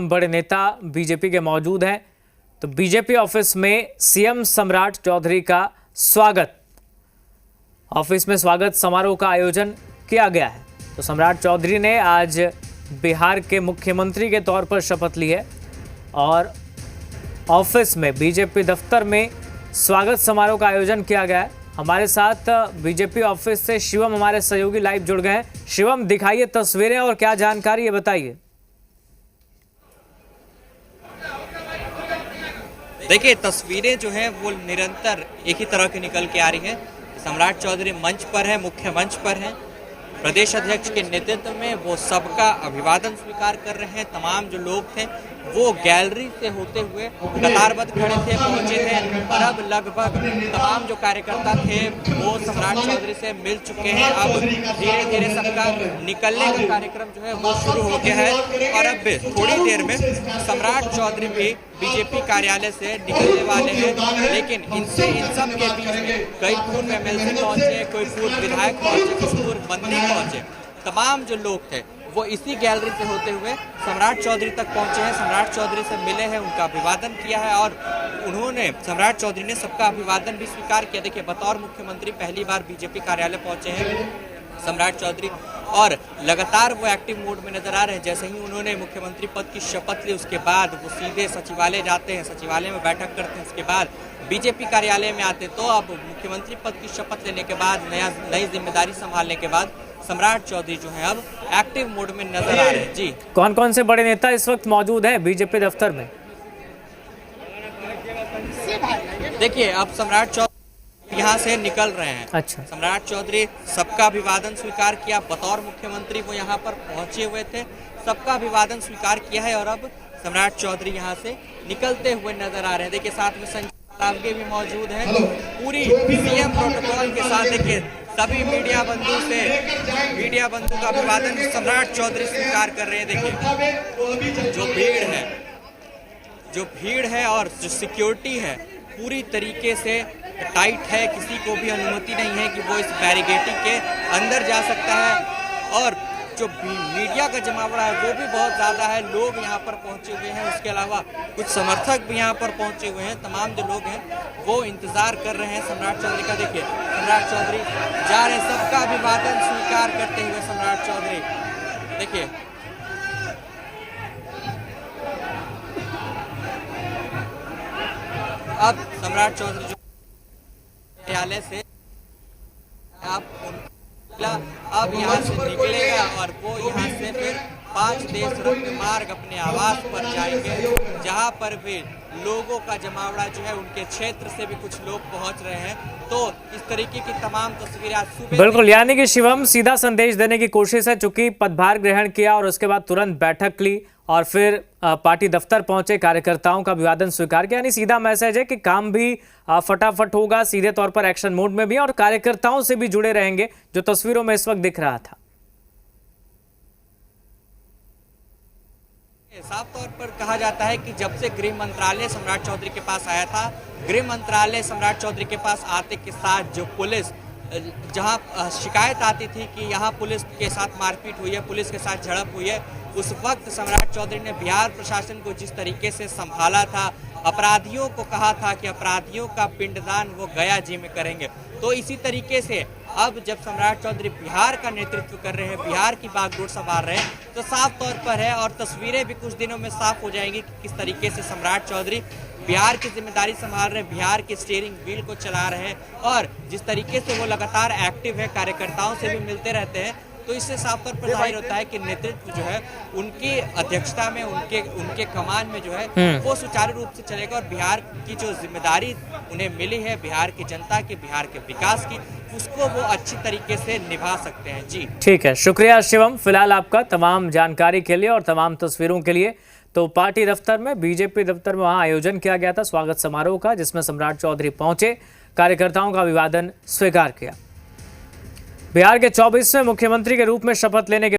बड़े नेता बीजेपी के मौजूद हैं। तो बीजेपी ऑफिस में सीएम सम्राट चौधरी का स्वागत, ऑफिस में स्वागत समारोह का आयोजन किया गया है। तो सम्राट चौधरी ने आज बिहार के मुख्यमंत्री के तौर पर शपथ ली है और ऑफिस में बीजेपी दफ्तर में स्वागत समारोह का आयोजन किया गया है। हमारे साथ बीजेपी ऑफिस से शिवम हमारे सहयोगी लाइव जुड़ गए हैं। शिवम, दिखाइए तस्वीरें और क्या जानकारी है, बताइए। देखिए, तस्वीरें जो है वो निरंतर एक ही तरह की निकल के आ रही है। सम्राट चौधरी मंच पर है, मुख्य मंच पर है। प्रदेश अध्यक्ष के नेतृत्व में वो सबका अभिवादन स्वीकार कर रहे हैं। तमाम जो लोग थे वो गैलरी से होते हुए कतारबद्ध खड़े थे, पहुंचे थे और अब लगभग तमाम जो कार्यकर्ता थे वो सम्राट चौधरी से मिल चुके हैं। अब धीरे धीरे सबका निकलने का कार्यक्रम जो है वो शुरू हो गया है और अब थोड़ी देर में सम्राट चौधरी भी बीजेपी कार्यालय से निकलने वाले हैं। लेकिन इन सब के बीच में कई पूर्व एमएलसी पहुंचे, कोई पूर्व विधायक पहुंचे, कुछ पूर्व मंत्री पहुंचे। तमाम जो लोग थे वो इसी गैलरी से होते हुए सम्राट चौधरी तक पहुंचे हैं, सम्राट चौधरी से मिले हैं, उनका अभिवादन किया है और उन्होंने सम्राट चौधरी ने सबका अभिवादन भी स्वीकार किया। देखिए, बतौर मुख्यमंत्री पहली बार बीजेपी कार्यालय पहुंचे हैं सम्राट चौधरी और लगातार वो एक्टिव मोड में नजर आ रहे हैं। जैसे ही उन्होंने मुख्यमंत्री पद की शपथ ली उसके बाद वो सीधे सचिवालय जाते हैं, सचिवालय में बैठक करते हैं, उसके बाद बीजेपी कार्यालय में आते हैं। तो अब मुख्यमंत्री पद की शपथ लेने के बाद नई जिम्मेदारी संभालने के बाद सम्राट चौधरी जो है अब एक्टिव मोड में नजर आ रहे हैं। जी, कौन कौन से बड़े नेता इस वक्त मौजूद हैं बीजेपी दफ्तर में? देखिए, अब सम्राट चौधरी यहाँ से निकल रहे हैं। अच्छा, सम्राट चौधरी सबका अभिवादन स्वीकार किया, बतौर मुख्यमंत्री वो यहाँ पर पहुंचे हुए थे, सबका अभिवादन स्वीकार किया है और अब सम्राट चौधरी यहाँ से निकलते हुए नजर आ रहे हैं। देखिए, साथ में संजय सावगे भी मौजूद है, पूरी सीएम प्रोटोकॉल के साथ। देखिए, सभी मीडिया बंधु का अभिवादन सम्राट चौधरी स्वीकार कर रहे हैं। देखिए, जो भीड़ है और जो सिक्योरिटी है पूरी तरीके से टाइट है, किसी को भी अनुमति नहीं है कि वो इस बैरिकेडिंग के अंदर जा सकता है और जो मीडिया का जमावड़ा है वो भी बहुत ज़्यादा है। लोग यहाँ पर पहुँचे हुए हैं, उसके अलावा कुछ समर्थक भी यहाँ पर पहुँचे हुए हैं। तमाम जो लोग हैं वो इंतज़ार कर रहे हैं सम्राट चौधरी का। देखिए, सम्राट चौधरी जा रहे हैं, सबका अभिवादन स्वीकार करते हुए सम्राट चौधरी। देखिए, अब सम्राट चौधरी कार्यालय से अब यहाँ से निकलेगा और वो यहाँ से फिर 5 देश रत्न मार्ग अपने आवास पर जाएंगे, जहाँ पर भी लोगों का जमावड़ा जो है उनके क्षेत्र से भी कुछ लोग पहुँच रहे हैं। तो इस तरीके की तमाम तस्वीरें आज सुबह। बिल्कुल, यानी कि शिवम सीधा संदेश देने की कोशिश है। चूंकि पदभार ग्रहण किया और उसके बाद तुरंत बैठक ली और फिर पार्टी दफ्तर पहुंचे, कार्यकर्ताओं का अभिवादन स्वीकार किया, यानी सीधा मैसेज है कि काम भी फटाफट होगा, सीधे तौर पर एक्शन मोड में भी और कार्यकर्ताओं से भी जुड़े रहेंगे, जो तस्वीरों में इस वक्त दिख रहा था। साफ तौर पर कहा जाता है कि जब से गृह मंत्रालय सम्राट चौधरी के पास आया था, गृह मंत्रालय सम्राट चौधरी के पास आते के साथ जो पुलिस, जहां शिकायत आती थी कि यहां पुलिस के साथ मारपीट हुई है, पुलिस के साथ झड़प हुई है, उस वक्त सम्राट चौधरी ने बिहार प्रशासन को जिस तरीके से संभाला था, अपराधियों को कहा था कि अपराधियों का पिंडदान वो गया जी में करेंगे। तो इसी तरीके से अब जब सम्राट चौधरी बिहार का नेतृत्व कर रहे हैं, बिहार की बागडोर संभाल रहे हैं, तो साफ तौर पर है और तस्वीरें भी कुछ दिनों में साफ हो जाएंगी कि किस तरीके से सम्राट चौधरी बिहार की जिम्मेदारी संभाल रहे हैं, बिहार के स्टीयरिंग व्हील को चला रहे हैं और जिस तरीके से वो लगातार एक्टिव है, कार्यकर्ताओं से भी मिलते रहते हैं। तो इससे साफ तौर पर जाहिर होता है कि नेतृत्व जो है उनकी अध्यक्षता में, उनके कमान में जो है वो सुचारू रूप से चलेगा और बिहार की जो जिम्मेदारी उन्हें मिली है बिहार की जनता की, बिहार के विकास की, उसको वो अच्छी तरीके से निभा सकते हैं। जी, ठीक है, शुक्रिया शिवम फिलहाल आपका तमाम जानकारी के लिए और तमाम तस्वीरों के लिए। तो पार्टी दफ्तर में, बीजेपी दफ्तर में वहां आयोजन किया गया था स्वागत समारोह का, जिसमें सम्राट चौधरी पहुंचे, कार्यकर्ताओं का अभिवादन स्वीकार किया। बिहार के 24वें मुख्यमंत्री के रूप में शपथ लेने के